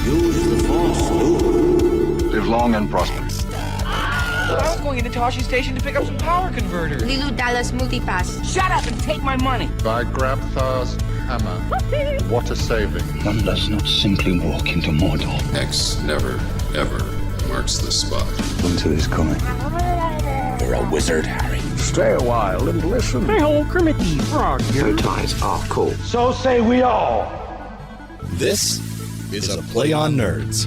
Use the Force, Luke. Live long and prosper. I was going into Toshi Station to pick up some power converters. Lilu Dallas Multipass. Shut up and take my money. By Grabthar's hammer, what a saving. One does not simply walk into Mordor. X never, ever marks the spot. Winter is coming. You're a wizard, Harry. Stay a while and listen. Hey, old Kermit the Frog here. Bow ties are cool. So say we all. This is a Play on Nerds.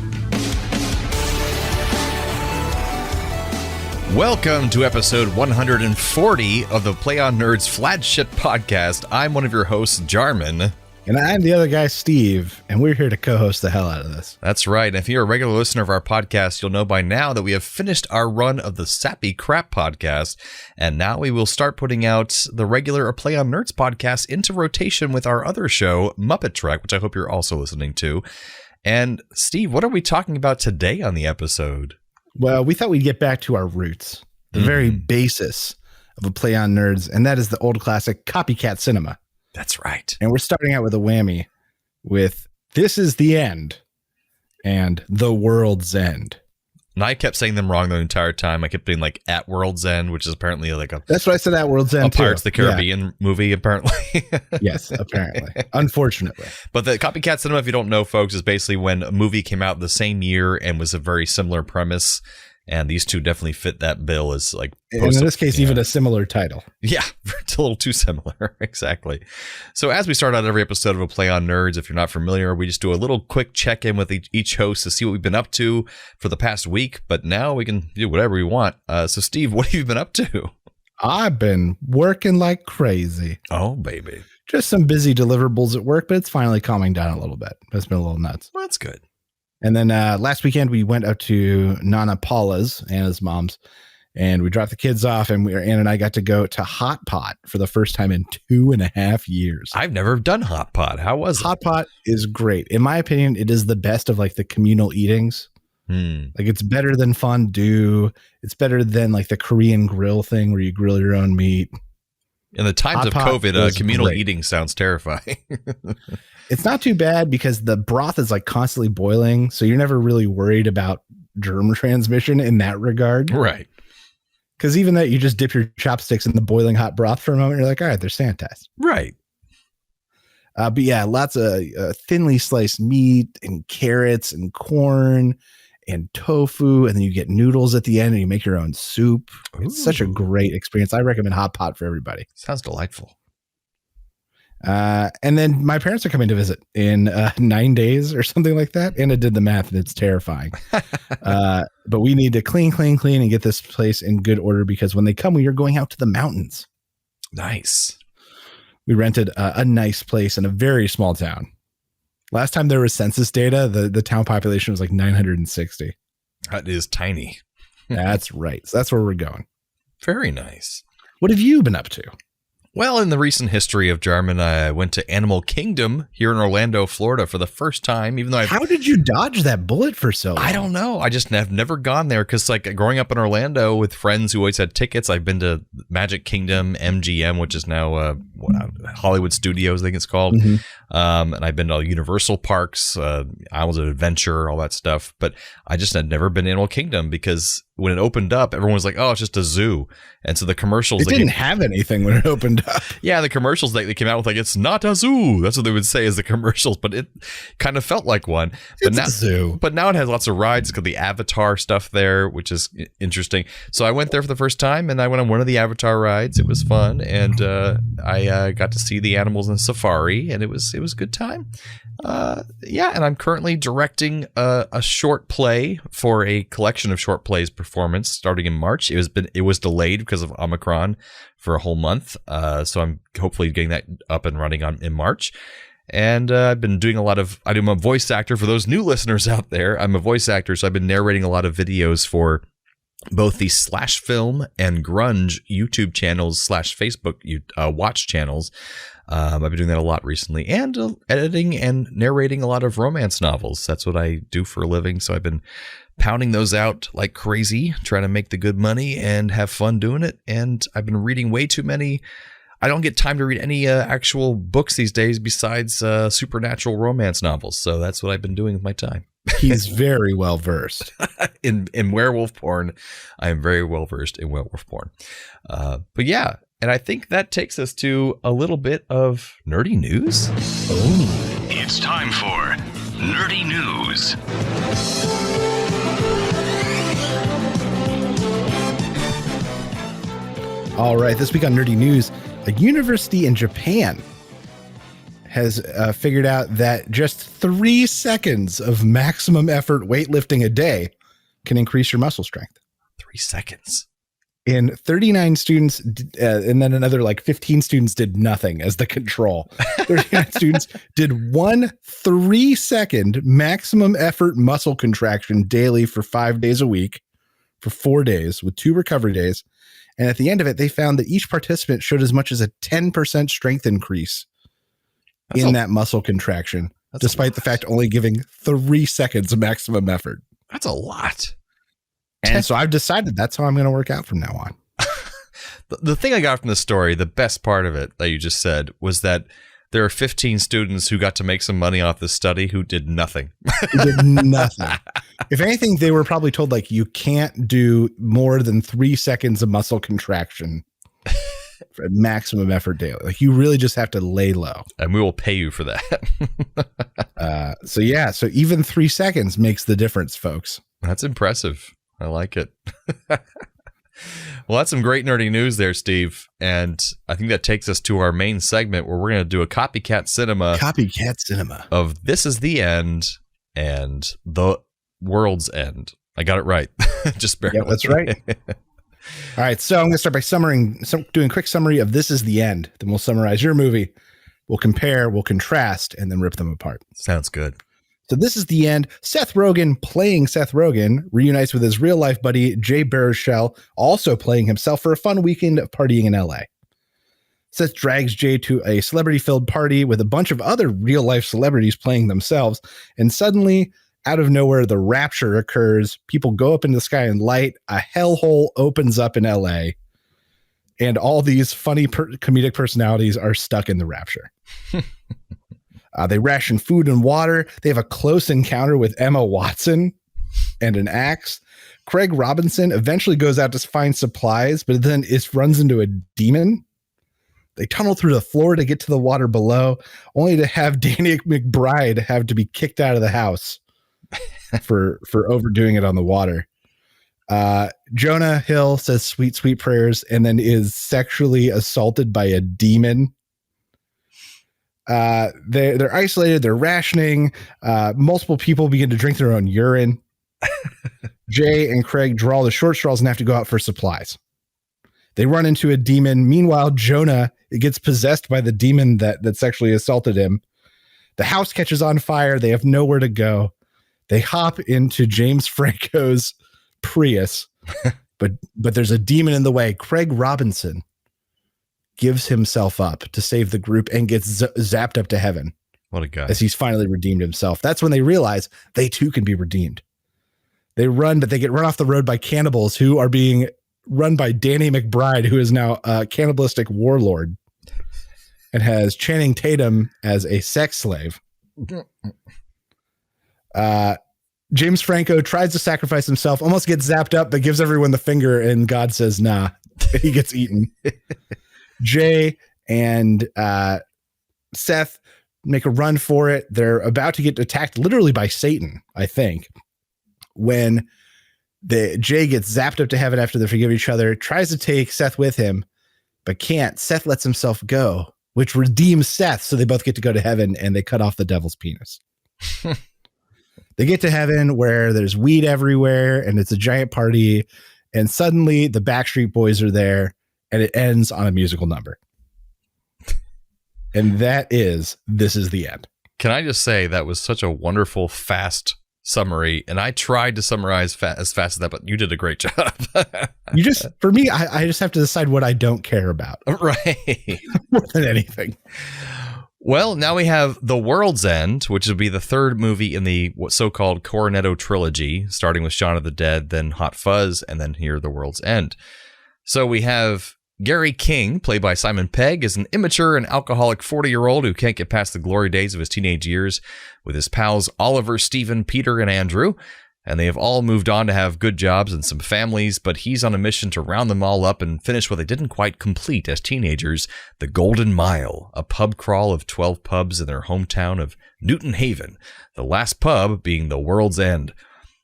Welcome to episode 140 of the Play on Nerds flagship podcast. I'm one of your hosts, Jarman. And I'm the other guy, Steve, and we're here to co-host the hell out of this. That's right. And if you're a regular listener of our podcast, you'll know by now that we have finished our run of the Sappy Crap podcast, and now we will start putting out the regular or Play on Nerds podcast into rotation with our other show, Muppet Trek, which I hope you're also listening to. And Steve, what are we talking about today on the episode? Well, we thought we'd get back to our roots, the very basis of a Play on Nerds, and that is the old classic copycat cinema. That's right. And we're starting out with a whammy with This Is the End and The World's End. And I kept saying them wrong the entire time. I kept being like At World's End, which is apparently like a... That's what I said, At World's End, Pirates of the Caribbean movie, apparently. Yes, apparently. Unfortunately. But the copycat cinema, if you don't know, folks, is basically when a movie came out the same year and was a very similar premise. And these two definitely fit that bill as like... And in this case, even a similar title. Yeah, it's a little too similar. Exactly. So as we start out every episode of a Play on Nerds, if you're not familiar, we just do a little quick check-in with each host to see what we've been up to for the past week. But now we can do whatever we want. So Steve, what have you been up to? I've been working like crazy. Oh, baby. Just some busy deliverables at work, but it's finally calming down a little bit. It's been a little nuts. Well, that's good. And then last weekend, we went up to Nana Paula's, Anna's mom's, and we dropped the kids off, and Anna and I got to go to Hot Pot for the first time in 2.5 years. I've never done Hot Pot. How was it? Hot Pot is great. In my opinion, it is the best of like the communal eatings. Like it's better than fondue. It's better than like the Korean grill thing where you grill your own meat. In the times of COVID, communal eating sounds terrifying. It's not too bad because the broth is like constantly boiling. So you're never really worried about germ transmission in that regard. Right. Because even that you just dip your chopsticks in the boiling hot broth for a moment, you're like, all right, they're sanitized. Right. But yeah, lots of thinly sliced meat and carrots and corn and tofu. And then you get noodles at the end and you make your own soup. Ooh. It's such a great experience. I recommend Hot Pot for everybody. Sounds delightful. And then my parents are coming to visit in 9 days or something like that. Anna did the math and it's terrifying. But we need to clean and get this place in good order because when they come, we are going out to the mountains. Nice. We rented a nice place in a very small town. Last time there was census data, the town population was like 960. That is tiny. That's right. So that's where we're going. Very nice. What have you been up to? Well, in the recent history of Jarman, I went to Animal Kingdom here in Orlando, Florida for the first time, even though How did you dodge that bullet for so long? I don't know. I just have never gone there because like growing up in Orlando with friends who always had tickets, I've been to Magic Kingdom, MGM, which is now Hollywood Studios, I think it's called. Mm-hmm. And I've been to Universal Parks, Islands of Adventure, all that stuff. But I just had never been to Animal Kingdom because when it opened up, everyone was like, oh, it's just a zoo. And so the commercials... It didn't have anything when it opened up. Yeah, the commercials they came out with like, it's not a zoo. That's what they would say as the commercials, but it kind of felt like one. But it's a zoo. But now it has lots of rides. It's got the Avatar stuff there, which is interesting. So I went there for the first time and I went on one of the Avatar rides. It was fun. And I got to see the animals in safari and it was a good time. And I'm currently directing a short play for a collection of short plays performance starting in March. It was delayed because of Omicron for a whole month. So I'm hopefully getting that up and running in March. And I've been doing I'm a voice actor for those new listeners out there. I'm a voice actor, so I've been narrating a lot of videos for both the Slash Film and Grunge YouTube channels / Facebook watch channels. I've been doing that a lot recently, and editing and narrating a lot of romance novels. That's what I do for a living. So I've been pounding those out like crazy, trying to make the good money and have fun doing it. And I've been reading way too many. I don't get time to read any actual books these days besides supernatural romance novels. So that's what I've been doing with my time. He's very well versed in werewolf porn. I am very well versed in werewolf porn. But yeah, and I think that takes us to a little bit of nerdy news. It's time for Nerdy News. All right, this week on Nerdy News, a university in Japan has figured out that just 3 seconds of maximum effort weightlifting a day can increase your muscle strength. 3 seconds. And 39 students, and then another like 15 students did nothing as the control. 39 students did 1 3-second maximum effort muscle contraction daily for 5 days a week for 4 days with 2 recovery days. And at the end of it, they found that each participant showed as much as a 10% strength increase in that muscle contraction, despite the fact only giving 3 seconds of maximum effort. That's a lot. And so I've decided that's how I'm going to work out from now on. The thing I got from the story, the best part of it that you just said, was that there are 15 students who got to make some money off this study who did nothing. Who did nothing. If anything, they were probably told, like, you can't do more than 3 seconds of muscle contraction for maximum effort daily. Like, you really just have to lay low. And we will pay you for that. So even 3 seconds makes the difference, folks. That's impressive. I like it. Well, that's some great nerdy news there, Steve. And I think that takes us to our main segment where we're going to do a copycat cinema. Copycat cinema. Of This Is the End and The World's End. I got it right. Just barely. Yeah, that's right. All right. So I'm going to start by doing a quick summary of This Is the End. Then we'll summarize your movie. We'll compare, we'll contrast, and then rip them apart. Sounds good. So This Is the End. Seth Rogen, playing Seth Rogen, reunites with his real life buddy, Jay Baruchel, also playing himself for a fun weekend of partying in LA. Seth drags Jay to a celebrity-filled party with a bunch of other real life celebrities playing themselves. And suddenly, out of nowhere, the rapture occurs. People go up into the sky in light. A hellhole opens up in LA. And all these funny comedic personalities are stuck in the rapture. They ration food and water. They have a close encounter with Emma Watson and an axe. Craig Robinson eventually goes out to find supplies, but then runs into a demon. They tunnel through the floor to get to the water below, only to have Danny McBride have to be kicked out of the house for overdoing it on the water. Jonah Hill says sweet, sweet prayers and then is sexually assaulted by a demon. They're isolated. They're rationing. Multiple people begin to drink their own urine. Jay and Craig draw the short straws and have to go out for supplies. They run into a demon. Meanwhile, Jonah gets possessed by the demon that sexually assaulted him. The house catches on fire. They have nowhere to go. They hop into James Franco's Prius, but there's a demon in the way. Craig Robinson gives himself up to save the group and gets zapped up to heaven. What a guy. As he's finally redeemed himself. That's when they realize they too can be redeemed. They run, but they get run off the road by cannibals who are being run by Danny McBride, who is now a cannibalistic warlord and has Channing Tatum as a sex slave. James Franco tries to sacrifice himself, almost gets zapped up, but gives everyone the finger, and God says, nah. He gets eaten. Jay and Seth make a run for it. They're about to get attacked literally by Satan, I think, when Jay gets zapped up to heaven after they forgive each other, tries to take Seth with him, but can't. Seth lets himself go, which redeems Seth. So they both get to go to heaven, and they cut off the devil's penis. They get to heaven where there's weed everywhere and it's a giant party. And suddenly the Backstreet Boys are there and it ends on a musical number. And that is This Is the End. Can I just say that was such a wonderful, fast summary. And I tried to summarize as fast as that, but you did a great job. For me, I just have to decide what I don't care about. Right. More than anything. Well, now we have The World's End, which will be the third movie in the so-called Cornetto trilogy, starting with Shaun of the Dead, then Hot Fuzz, and then here The World's End. So we have Gary King, played by Simon Pegg, is an immature and alcoholic 40-year-old who can't get past the glory days of his teenage years with his pals Oliver, Stephen, Peter, and Andrew. And they have all moved on to have good jobs and some families, but he's on a mission to round them all up and finish what they didn't quite complete as teenagers, the Golden Mile, a pub crawl of 12 pubs in their hometown of Newton Haven, the last pub being the World's End.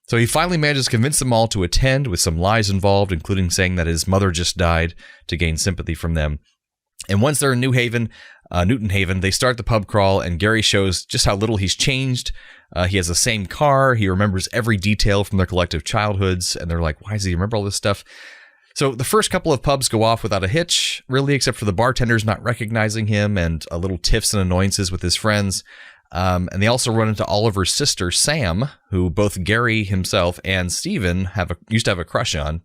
So he finally manages to convince them all to attend with some lies involved, including saying that his mother just died to gain sympathy from them. And once they're in Newton Haven, they start the pub crawl, and Gary shows just how little he's changed. He has the same car. He remembers every detail from their collective childhoods. And they're like, why does he remember all this stuff? So the first couple of pubs go off without a hitch, really, except for the bartenders not recognizing him and a little tiffs and annoyances with his friends. And they also run into Oliver's sister, Sam, who both Gary himself and Stephen used to have a crush on.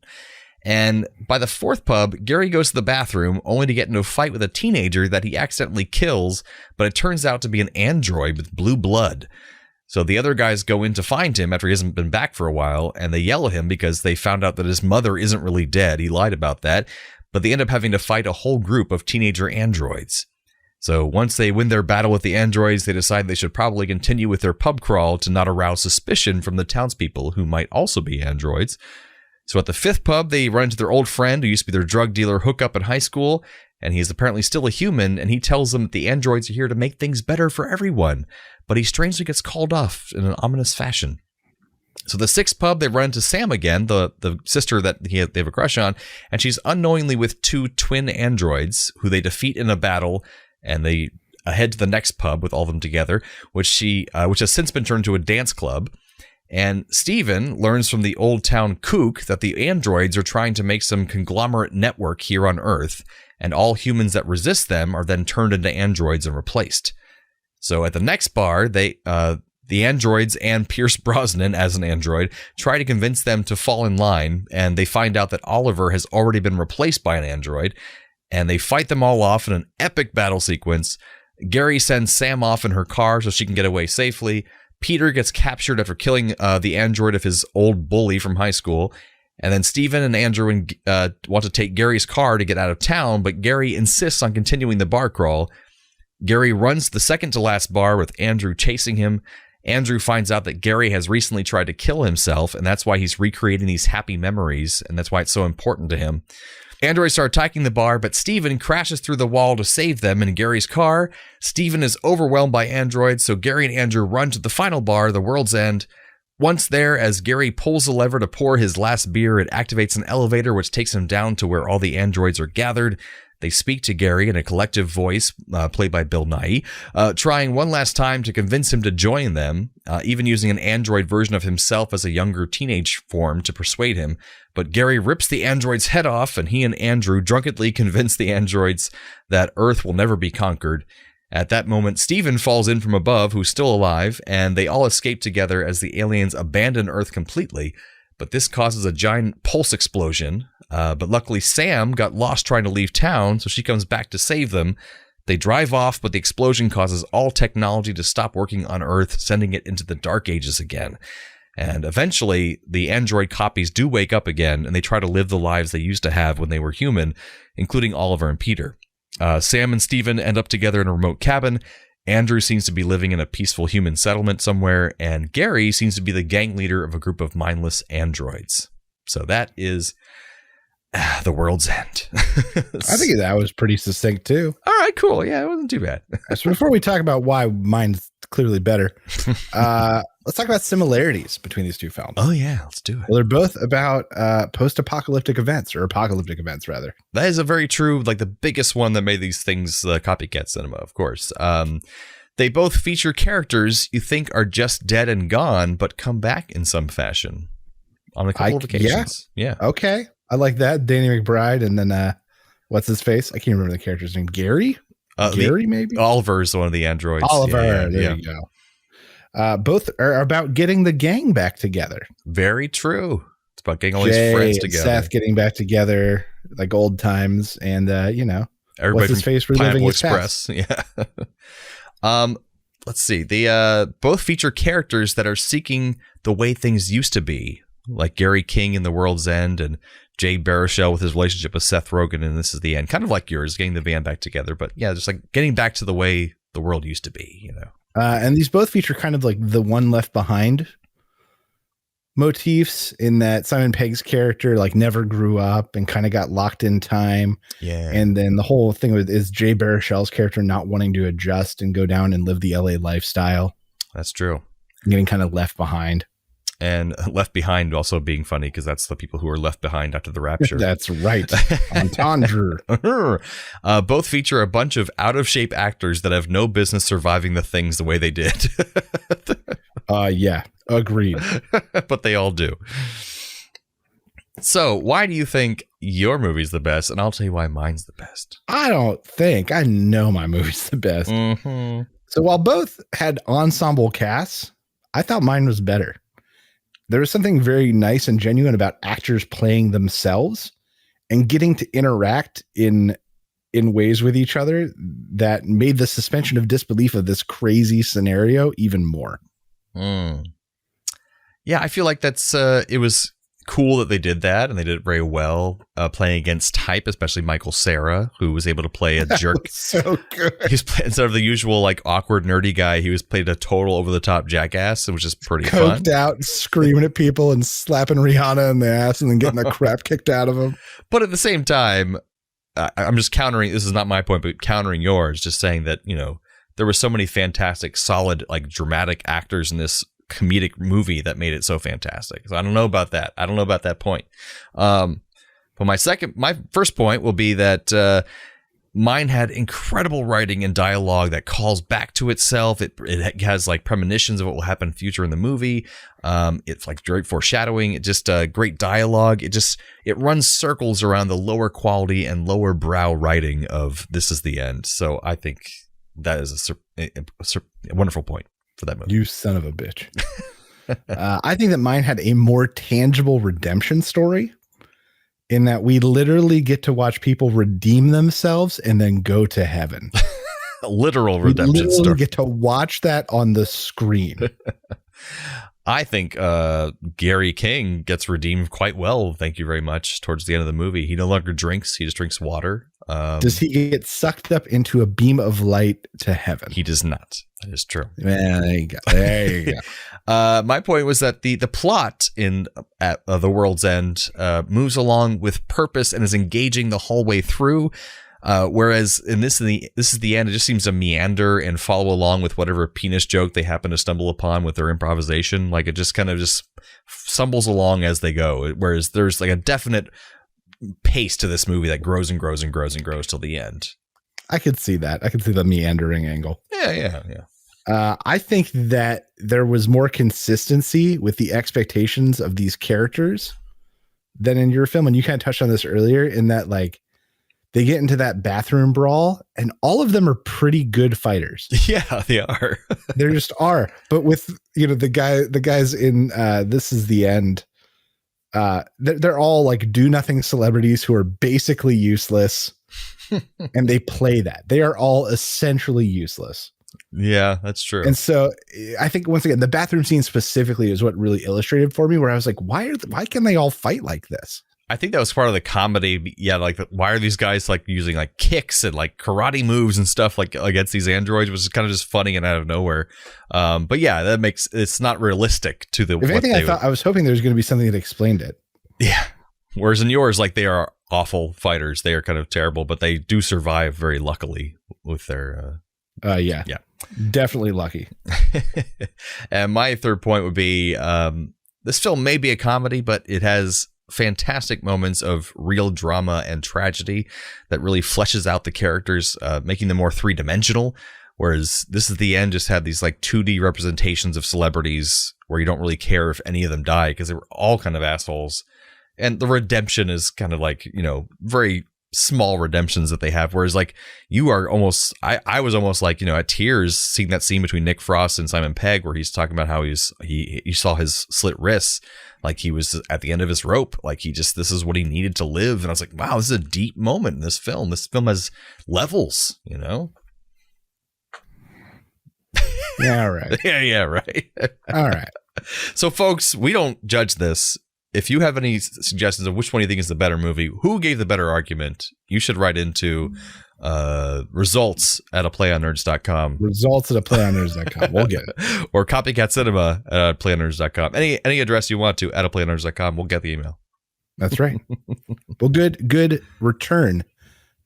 And by the fourth pub, Gary goes to the bathroom only to get into a fight with a teenager that he accidentally kills, but it turns out to be an android with blue blood. So the other guys go in to find him after he hasn't been back for a while, and they yell at him because they found out that his mother isn't really dead. He lied about that, but they end up having to fight a whole group of teenager androids. So once they win their battle with the androids, they decide they should probably continue with their pub crawl to not arouse suspicion from the townspeople who might also be androids. So at the fifth pub, they run into their old friend who used to be their drug dealer hookup in high school, and he is apparently still a human, and he tells them that the androids are here to make things better for everyone, but he strangely gets called off in an ominous fashion. So the sixth pub, they run into Sam again, the sister that they have a crush on, and she's unknowingly with two twin androids who they defeat in a battle, and they head to the next pub with all of them together, which has since been turned into a dance club. And Steven learns from the old town kook that the androids are trying to make some conglomerate network here on Earth, and all humans that resist them are then turned into androids and replaced. So at the next bar, the androids and Pierce Brosnan as an android try to convince them to fall in line, and they find out that Oliver has already been replaced by an android, and they fight them all off in an epic battle sequence. Gary sends Sam off in her car so she can get away safely. Peter gets captured after killing the android of his old bully from high school. And then Stephen and Andrew want to take Gary's car to get out of town, but Gary insists on continuing the bar crawl. Gary runs the second to last bar with Andrew chasing him. Andrew finds out that Gary has recently tried to kill himself, and that's why he's recreating these happy memories, and that's why it's so important to him. Androids start attacking the bar, but Steven crashes through the wall to save them in Gary's car. Steven is overwhelmed by androids, so Gary and Andrew run to the final bar, the World's End. Once there, as Gary pulls the lever to pour his last beer, it activates an elevator which takes him down to where all the androids are gathered. They speak to Gary in a collective voice, played by Bill Nighy, trying one last time to convince him to join them, even using an android version of himself as a younger teenage form to persuade him. But Gary rips the android's head off, and he and Andrew drunkenly convince the androids that Earth will never be conquered. At that moment, Steven falls in from above, who's still alive, and they all escape together as the aliens abandon Earth completely. But this causes a giant pulse explosion. But luckily, Sam got lost trying to leave town, so she comes back to save them. They drive off, but the explosion causes all technology to stop working on Earth, sending it into the Dark Ages again. And eventually, the android copies do wake up again, and they try to live the lives they used to have when they were human, including Oliver and Peter. Sam and Steven end up together in a remote cabin. Andrew seems to be living in a peaceful human settlement somewhere, and Gary seems to be the gang leader of a group of mindless androids. So that is The World's End. I think that was pretty succinct too. All right, cool. Yeah, it wasn't too bad. So before we talk about why mine's clearly better, let's talk about similarities between these two films. Oh yeah, let's do it. Well, they're both about post-apocalyptic events, or apocalyptic events rather. That is a very true, like the biggest one that made these things copycat cinema, of course. They both feature characters you think are just dead and gone, but come back in some fashion on a couple of occasions. Yeah. Okay. I like that. Danny McBride, and then what's his face? I can't remember the character's name. Gary? Gary, maybe? Oliver is one of the androids. Oliver. Yeah, there you go. Both are about getting the gang back together. Very true. It's about getting all these friends together. Seth getting back together like old times, and everybody what's his face reliving his past. Yeah. Let's see. They both feature characters that are seeking the way things used to be, like Gary King in The World's End and Jay Baruchel with his relationship with Seth Rogen, and This Is the End. Kind of like yours, getting the band back together. But yeah, just like getting back to the way the world used to be, you know. And these both feature kind of like the one left behind motifs, in that Simon Pegg's character like never grew up and kind of got locked in time. Yeah. And then the whole thing is Jay Baruchel's character not wanting to adjust and go down and live the LA lifestyle. That's true. Getting kind of left behind. And Left Behind also being funny because that's the people who are left behind after the rapture. That's right. Entendre. Both feature a bunch of out of shape actors that have no business surviving the things the way they did. Yeah, agreed. But they all do. So why do you think your movie's the best? And I'll tell you why mine's the best. I know my movie's the best. Mm-hmm. So while both had ensemble casts, I thought mine was better. There was something very nice and genuine about actors playing themselves and getting to interact in ways with each other that made the suspension of disbelief of this crazy scenario even more. Yeah, I feel like that's it was cool that they did that, and they did it very well, playing against type, especially Michael Cera, who was able to play a jerk. So good. Instead of the usual like awkward nerdy guy, he was played a total over the top jackass, which is pretty Coked fun. out, screaming at people and slapping Rihanna in the ass and then getting the crap kicked out of him. But at the same time, I'm just countering. This is not my point, but countering yours. Just saying that, you know, there were so many fantastic, solid, like dramatic actors in this comedic movie that made it so fantastic. So I don't know about that. I don't know about that point. But my first point will be that mine had incredible writing and dialogue that calls back to itself. It has like premonitions of what will happen in future in the movie. It's like great foreshadowing. It just great dialogue. It runs circles around the lower quality and lower brow writing of This Is the End. So I think that is a wonderful point for that movie. You son of a bitch. I think that mine had a more tangible redemption story, in that we literally get to watch people redeem themselves and then go to heaven. A literal redemption we literally story. Get to watch that on the screen. I think Gary King gets redeemed quite well. Thank you very much. Towards the end of the movie, he no longer drinks. He just drinks water. Does he get sucked up into a beam of light to heaven? He does not. That is true. Man, there you go. There you go. My point was that the plot at The World's End moves along with purpose and is engaging the whole way through. Whereas in This is the End, it just seems to meander and follow along with whatever penis joke they happen to stumble upon with their improvisation. Like it just kind of just stumbles along as they go. Whereas there's like a definite pace to this movie that grows and grows and grows and grows till the end. I could see that. I could see the meandering angle. Yeah. I think that there was more consistency with the expectations of these characters than in your film. And you kind of touched on this earlier, in that like they get into that bathroom brawl and all of them are pretty good fighters. Yeah, they are. They just are. But with, you know, the guys in This Is the End, they're all like do nothing celebrities who are basically useless. And they play that. They are all essentially useless. Yeah, that's true. And so I think, once again, the bathroom scene specifically is what really illustrated for me, where I was like, why can they all fight like this? I think that was part of the comedy. Yeah, like why are these guys like using like kicks and like karate moves and stuff like against these androids, which is kind of just funny and out of nowhere. But yeah, it's not realistic to the. If anything, I was hoping there was going to be something that explained it. Yeah. Whereas in yours, like they are awful fighters. They are kind of terrible, but they do survive very luckily with their. Yeah, definitely lucky. And my third point would be this film may be a comedy, but it has fantastic moments of real drama and tragedy that really fleshes out the characters, making them more three-dimensional. Whereas This Is the End just had these like 2D representations of celebrities where you don't really care if any of them die because they were all kind of assholes. And the redemption is kind of like, you know, very small redemptions that they have. Whereas like you are almost, I was almost like, you know, at tears seeing that scene between Nick Frost and Simon Pegg where he's talking about how he saw his slit wrists, like he was at the end of his rope, like this is what he needed to live. And I was like, wow, this is a deep moment in this film. This film has levels, you know? Yeah, right. Yeah, right. All right. So folks, we don't judge this. if you have any suggestions of which one you think is the better movie, who gave the better argument, you should write into results at aplayonnerds.com. Results at aplayonnerds.com. We'll get it. Or copycat cinema at aplayonnerds.com. Any address you want to at aplayonnerds.com. We'll get the email. That's right. Well, good return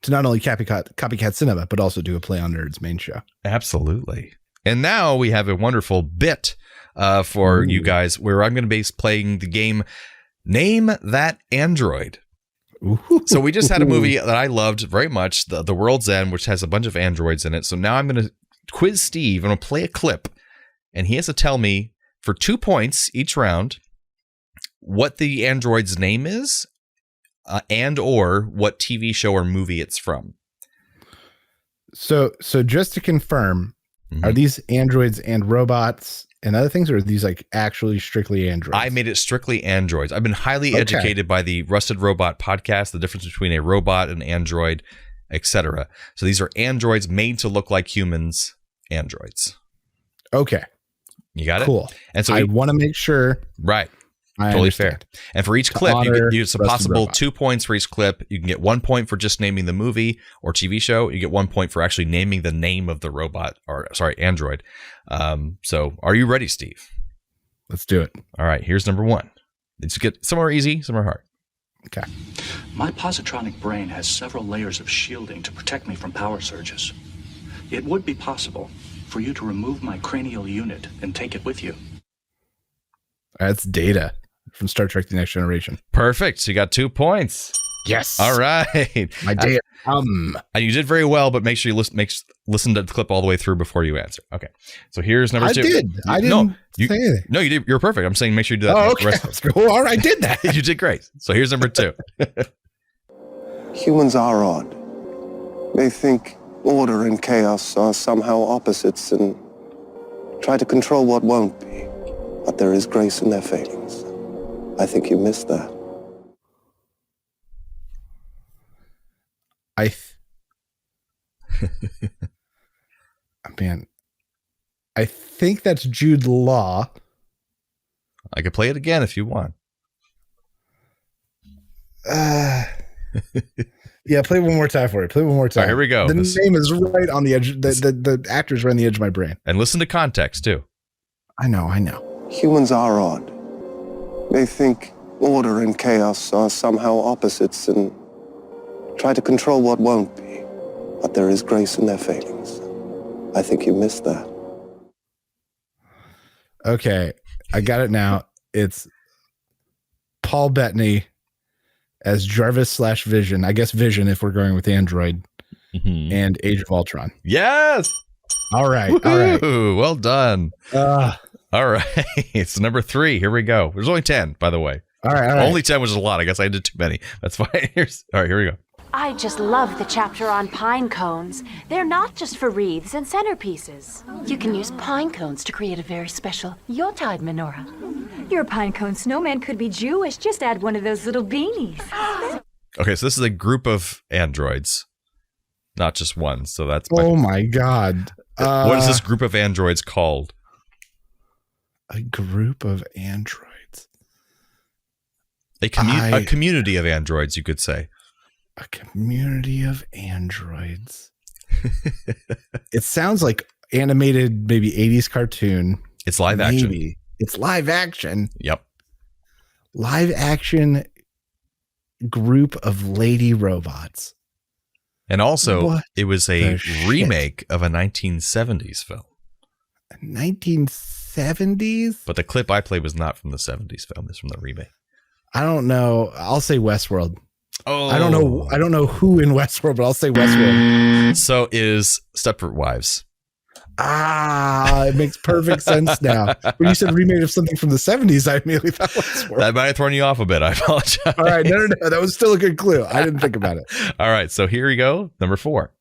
to not only copycat cinema, but also do a Play on Nerds main show. Absolutely. And now we have a wonderful bit for you guys where I'm going to be playing the game Name That Android. Ooh. So we just had a movie that I loved very much, The World's End, which has a bunch of androids in it. So now I'm going to quiz Steve. I'm going to play a clip, and he has to tell me for 2 points each round what the android's name is and or what TV show or movie it's from. So just to confirm, are these androids and robots and other things, or are these like actually strictly androids? I made it strictly androids. I've been highly educated by the Rusted Robot podcast, the difference between a robot and android, etc. So these are androids made to look like humans, androids. Okay. You got it? Cool. And so I want to make sure. Right. I Totally understand. fair. And for each clip, it's a Rusted possible Robot. 2 points for each clip. You can get 1 point for just naming the movie or TV show. You get 1 point for actually naming the name of the robot, or sorry, android. So are you ready, Steve? Let's do it. All right, here's number one. Let's get some are easy, some are hard. Okay. My positronic brain has several layers of shielding to protect me from power surges. It would be possible for you to remove my cranial unit and take it with you. That's Data from Star Trek: The Next Generation. Perfect. So you got 2 points. Yes. All right. My Data. And you did very well, but make sure you listen to the clip all the way through before you answer. Okay. So here's number two. I didn't say anything. No, you did. You're perfect. I'm saying make sure you do that. Oh, okay. All right, I did that. You did great. So here's number two. Humans are odd. They think order and chaos are somehow opposites and try to control what won't be. But there is grace in their failings. I think you missed that. Man, I think that's Jude Law. I could play it again if you want. Yeah, play one more time for it. Play one more time. All right, here we go. The name is right on the edge. The actor's right on the edge of my brain. And listen to context too. I know. Humans are odd. They think order and chaos are somehow opposites and try to control what won't be. But there is grace in their failings. I think you missed that. Okay, I got it now. It's Paul Bettany as Jarvis/Vision. I guess Vision if we're going with Android. And Age of Ultron. Yes. All right. Ooh, well done. All right. It's number 3. Here we go. There's only 10, by the way. All right. Only 10, which is a lot. I guess I did too many. That's fine. All right, here we go. I just love the chapter on pine cones. They're not just for wreaths and centerpieces. You can use pine cones to create a very special Yuletide menorah. Your pine cone snowman could be Jewish. Just add one of those little beanies. Okay, so this is a group of androids, not just one. So that's my God. What is this group of androids called? A group of androids. A community of androids, you could say. A community of androids. It sounds like animated, maybe 80s cartoon. It's live action. It's live action. Yep. Live action group of lady robots. And also, What it was a the remake of a 1970s film. 1970s? But the clip I played was not from the 70s film. It's from the remake. I don't know. I'll say Westworld. Oh, I don't know who in Westworld, but I'll say Westworld. So is Stepford Wives. It makes perfect sense now. When you said remake of something from the 70s, I immediately thought Westworld. That might have thrown you off a bit. I apologize. All right, no. That was still a good clue. I didn't think about it. All right, so here we go. Number 4.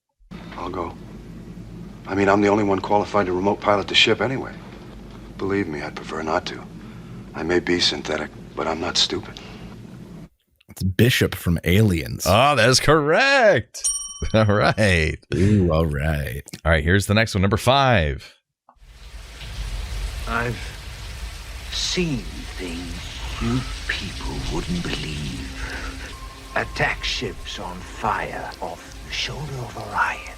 I'll go. I mean, I'm the only one qualified to remote pilot the ship anyway. Believe me, I'd prefer not to. I may be synthetic, but I'm not stupid. It's Bishop from Aliens. Oh, that is correct. All right. Ooh, all right. All right, here's the next one. Number 5. I've seen things. You people wouldn't believe. Attack ships on fire off the shoulder of Orion.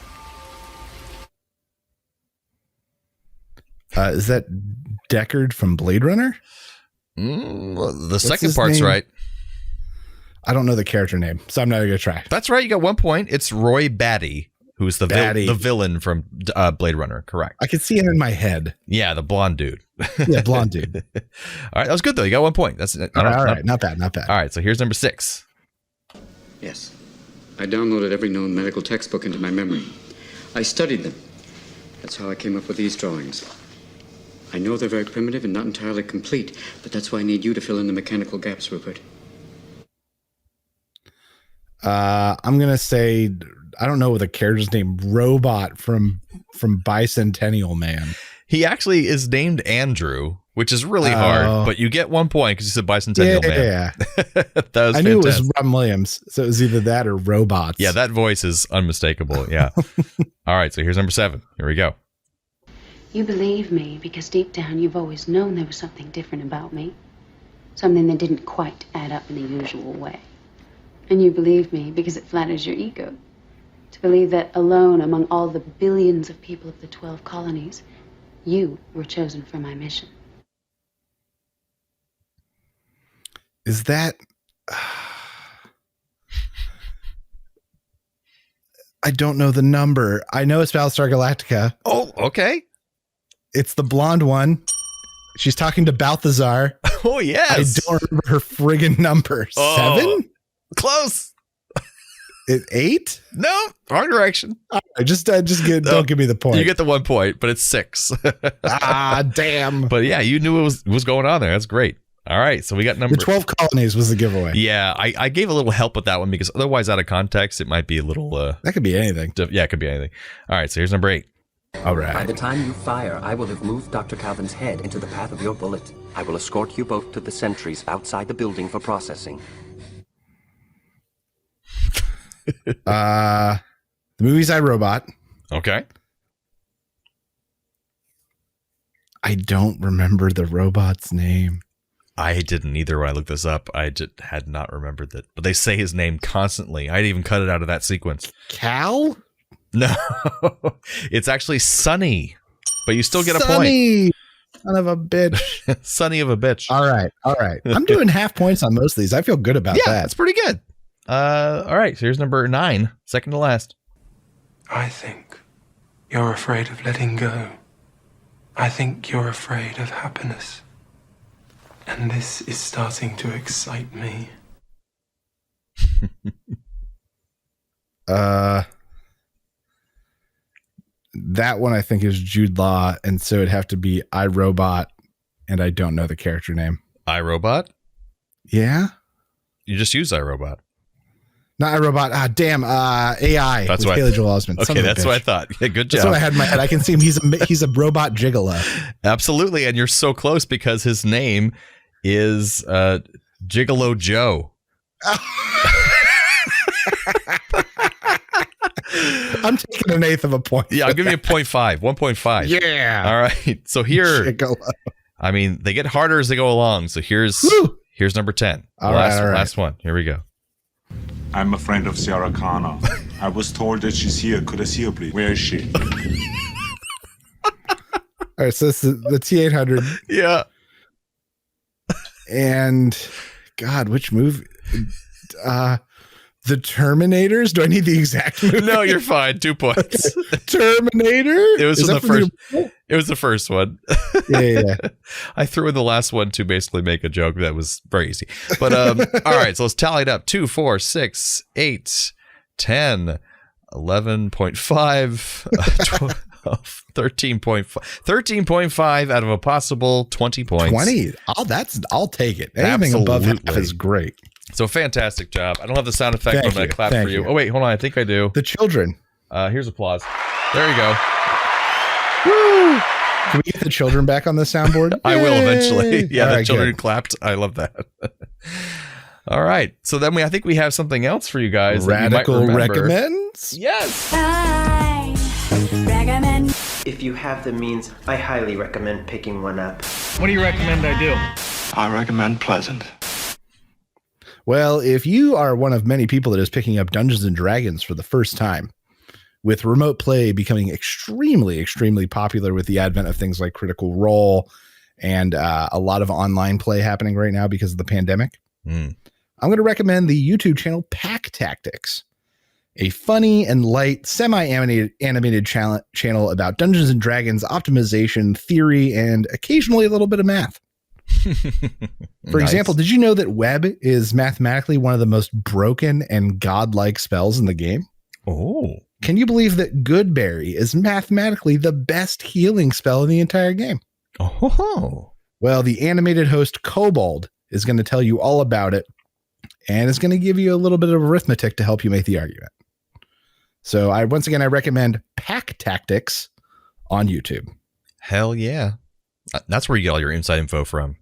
Is that Deckard from Blade Runner? Well, the second part's right. I don't know the character name, so I'm not going to try. That's right. You got 1 point. It's Roy Batty, who's the villain from Blade Runner. Correct. I can see him in my head. Yeah, the blonde dude. Yeah, blonde dude. All right, that was good though. You got 1 point. That's all right. Not bad. Not bad. All right, so here's number 6. Yes. I downloaded every known medical textbook into my memory. I studied them. That's how I came up with these drawings. I know they're very primitive and not entirely complete, but that's why I need you to fill in the mechanical gaps, Rupert. I'm gonna say I don't know the character's name. Robot from Bicentennial Man. He actually is named Andrew, which is really hard, but you get 1 point because you said Bicentennial Man. Yeah. That was I knew it was Robin Williams, so it was either that or Robots. Yeah, that voice is unmistakable. Yeah. All right, so here's number 7. Here we go. You believe me because deep down you've always known there was something different about me. Something that didn't quite add up in the usual way. And you believe me because it flatters your ego. To believe that alone among all the billions of people of the 12 colonies, you were chosen for my mission. Is that... I don't know the number. I know it's Battlestar Galactica. Oh, okay. It's the blonde one. She's talking to Balthazar. Oh, yes. I don't remember her friggin' number. 7? Close. 8? No, wrong direction. All right, don't give me the point. You get the 1 point, but it's 6. Damn. But yeah, you knew what was going on there. That's great. All right, so we got number... The 12 colonies was the giveaway. Yeah, I gave a little help with that one because otherwise out of context, it might be a little... that could be anything. Yeah, it could be anything. All right, so here's number 8. All right. By the time you fire, I will have moved Dr. Calvin's head into the path of your bullet. I will escort you both to the sentries outside the building for processing. The movie's I, Robot. Okay. I don't remember the robot's name. I didn't either when I looked this up. I just had not remembered that. But they say his name constantly. I'd even cut it out of that sequence. Cal? No. It's actually Sonny. But you still get a Sonny! point. Son of a bitch. Sonny of a bitch. All right. I'm doing half points on most of these. I feel good about that. That's pretty good. All right, so here's number 9, second to last. I think you're afraid of letting go. I think you're afraid of happiness. And this is starting to excite me. That one I think is Jude Law, and so it'd have to be I, Robot, and I don't know the character name. iRobot? Yeah? You just use iRobot. Not iRobot. Damn. AI. That's with what Haley Joel Osment. Okay, that's what I thought. Yeah, good job. That's what I had in my head. I can see him. He's a robot gigolo. Absolutely, and you're so close because his name is Gigolo Joe. I'm taking an eighth of a point. Yeah, I'll give you a 0.5, 1.5. Yeah. All right. So here, Gigolo. I mean, they get harder as they go along. So here's number 10. All right. Last one. Here we go. I'm a friend of Sarah Connor. I was told that she's here. Could I see her, please? Where is she? All right, so this is the T-800. Yeah. And, God, which movie? The Terminators? Do I need the exact movie? No, you're fine. 2 points. Terminator? It was the first. It was the first one. Yeah. I threw in the last one to basically make a joke that was very easy. But all right, so let's tally it up. 2, 4, 6, 8, 10, 11.5, 12, 13.5 out of a possible 20 points. 20? I'll take it. Anything above half is great. So fantastic job. I don't have the sound effect, but I'm going to clap for you. Oh, wait, hold on. I think I do. The children. Here's applause. There you go. Woo! Can we get the children back on the soundboard? I will eventually. Yeah, All the children good. clapped. I love that. All right. So then I think we have something else for you guys. Radical that you might recommends? Yes. I recommend. If you have the means, I highly recommend picking one up. What do you recommend I do? I recommend Pleasant. Well, if you are one of many people that is picking up Dungeons and Dragons for the first time, with remote play becoming extremely, extremely popular with the advent of things like Critical Role and a lot of online play happening right now because of the pandemic, I'm going to recommend the YouTube channel Pack Tactics, a funny and light, semi-animated channel about Dungeons and Dragons optimization, theory, and occasionally a little bit of math. For example, did you know that web is mathematically one of the most broken and godlike spells in the game? Oh. Can you believe that Goodberry is mathematically the best healing spell in the entire game? Oh. Well, the animated host Kobold is going to tell you all about it, and it's going to give you a little bit of arithmetic to help you make the argument. So I recommend Pack Tactics on YouTube. Hell yeah. That's where you get all your inside info from.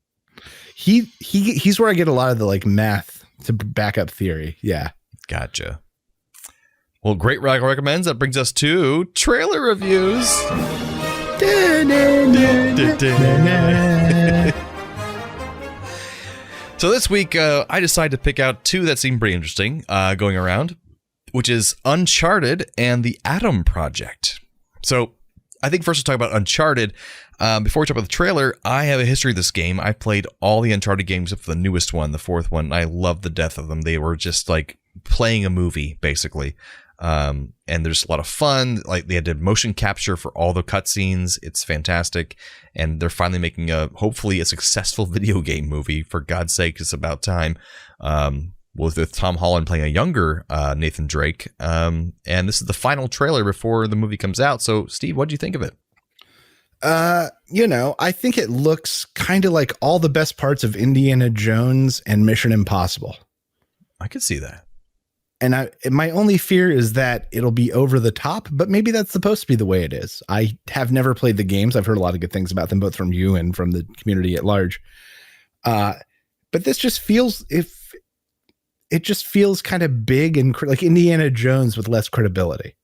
He's where I get a lot of the like math to back up theory. Yeah. Gotcha. Well, great recommends. That brings us to trailer reviews. So this week, I decided to pick out two that seem pretty interesting going around, which is Uncharted and the Adam Project. So I think first we'll talk about Uncharted. Before we talk about the trailer, I have a history of this game. I played all the Uncharted games except for the newest one, the fourth one. I loved the death of them. They were just like playing a movie, basically. And there's a lot of fun. Like they had motion capture for all the cutscenes. It's fantastic. And they're finally making hopefully a successful video game movie. For God's sake, it's about time. With Tom Holland playing a younger Nathan Drake. And this is the final trailer before the movie comes out. So, Steve, what do you think of it? I think it looks kind of like all the best parts of Indiana Jones and Mission Impossible. I could see that. And my only fear is that it'll be over the top, but maybe that's supposed to be the way it is. I have never played the games. I've heard a lot of good things about them, both from you and from the community at large. But this just feels kind of big and like Indiana Jones with less credibility.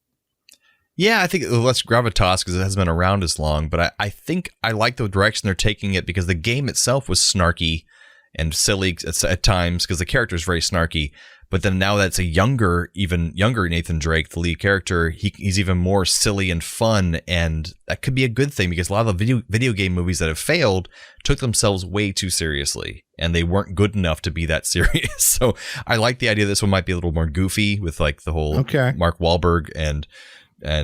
Yeah, I think less gravitas because it hasn't been around as long. But I think I like the direction they're taking it because the game itself was snarky and silly at times because the character is very snarky. But then now that's even younger Nathan Drake, the lead character, he's even more silly and fun. And that could be a good thing because a lot of the video game movies that have failed took themselves way too seriously and they weren't good enough to be that serious. So I like the idea this one might be a little more goofy with like the whole Mark Wahlberg and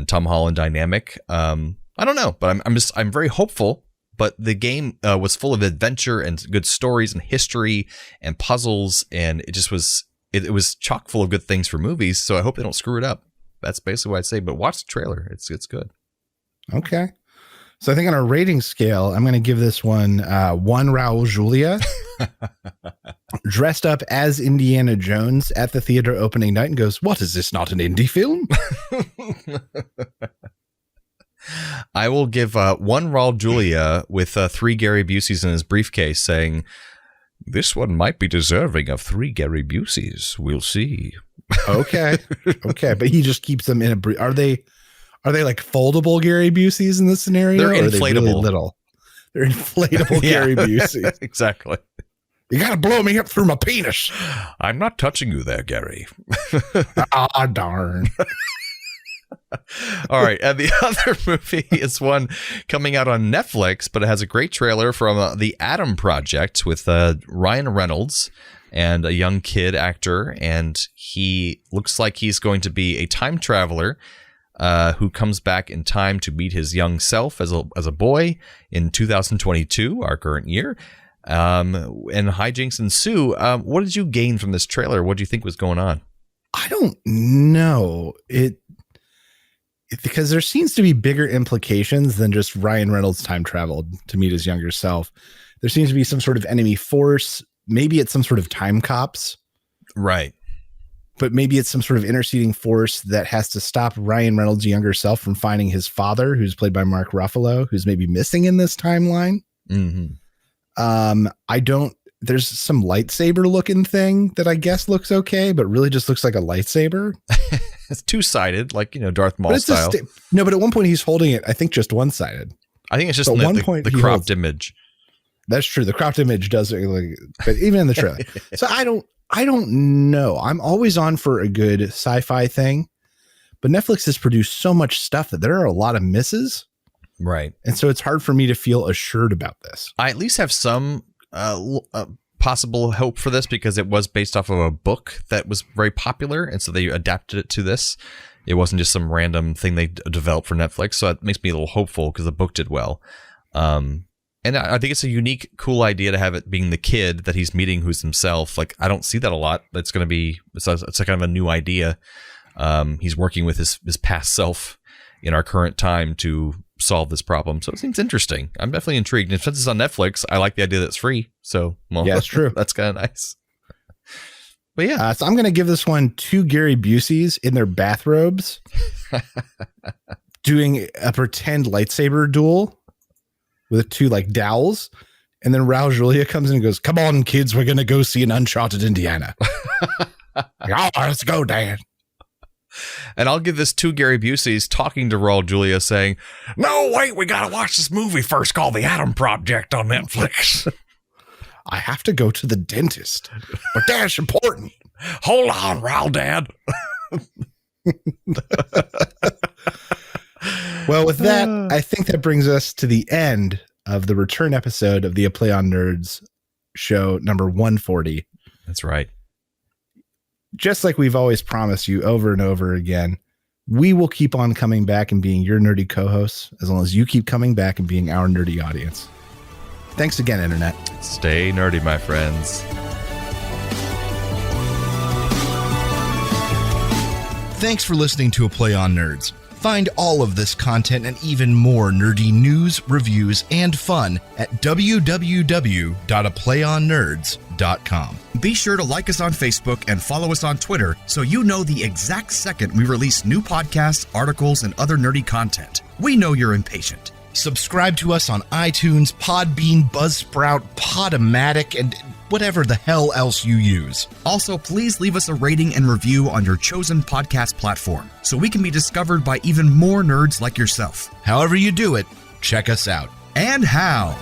Tom Holland dynamic. I don't know, but I'm very hopeful. But the game was full of adventure and good stories and history and puzzles, and it just was. It was chock full of good things for movies, so I hope they don't screw it up. That's basically what I'd say. But watch the trailer; it's good. Okay, so I think on a rating scale, I'm going to give this one Raul Julia, dressed up as Indiana Jones at the theater opening night, and goes, "What is this? Not an indie film?" I will give one Raul Julia with 3 Gary Buseys in his briefcase, saying, "This one might be deserving of 3 Gary Buseys. We'll see." Okay. But he just keeps them in a Are they like foldable Gary Buseys in this scenario? They're inflatable. Are they really little? They're inflatable Gary Buseys. Exactly. You got to blow me up through my penis. I'm not touching you there, Gary. Darn. All right. And the other movie is one coming out on Netflix, but it has a great trailer from the Adam Project with Ryan Reynolds and a young kid actor. And he looks like he's going to be a time traveler who comes back in time to meet his young self as a boy in 2022, our current year. And hijinks ensue. What did you gain from this trailer? What do you think was going on? I don't know. Because there seems to be bigger implications than just Ryan Reynolds time traveled to meet his younger self. There seems to be some sort of enemy force. Maybe it's some sort of time cops. Right. But maybe it's some sort of interceding force that has to stop Ryan Reynolds' younger self from finding his father, who's played by Mark Ruffalo, who's maybe missing in this timeline. Mm-hmm. There's some lightsaber looking thing that I guess looks okay, but really just looks like a lightsaber. It's two-sided, like, Darth Maul style. No, but at one point he's holding it, I think just one-sided. I think it's just the cropped image. That's true. The cropped image does it, but even in the trailer. So I don't know. I'm always on for a good sci-fi thing, but Netflix has produced so much stuff that there are a lot of misses. Right. And so it's hard for me to feel assured about this. I at least have some possible hope for this because it was based off of a book that was very popular. And so they adapted it to this. It wasn't just some random thing they developed for Netflix. So it makes me a little hopeful because the book did well. And I think it's a unique, cool idea to have it being the kid that he's meeting who's himself. Like, I don't see that a lot. That's going to be, it's a kind of a new idea. He's working with his past self in our current time to solve this problem. So it seems interesting. I'm definitely intrigued. And since it's on Netflix, I like the idea that it's free. So, well, yeah, it's true. That's kind of nice. But yeah. So I'm going to give this one 2 Gary Buseys in their bathrobes doing a pretend lightsaber duel with 2 like dowels. And then Raul Julia comes in and goes, "Come on, kids, we're going to go see an Uncharted Indiana." Oh, let's go, Dad. And I'll give this 2 Gary Buseys talking to Raul Julia saying, "No, wait, we got to watch this movie first called The Adam Project on Netflix. I have to go to the dentist, but that's important. Hold on, Raul Dad." Well, with that, I think that brings us to the end of the return episode of the A Play on Nerds show number 140. That's right. Just like we've always promised you over and over again, we will keep on coming back and being your nerdy co-hosts as long as you keep coming back and being our nerdy audience. Thanks again, Internet. Stay nerdy, my friends. Thanks for listening to A Play on Nerds. Find all of this content and even more nerdy news, reviews, and fun at www.aplayonnerds.com. Be sure to like us on Facebook and follow us on Twitter so you know the exact second we release new podcasts, articles, and other nerdy content. We know you're impatient. Subscribe to us on iTunes, Podbean, Buzzsprout, Podomatic, and whatever the hell else you use. Also, please leave us a rating and review on your chosen podcast platform so we can be discovered by even more nerds like yourself. However you do it, check us out. And how.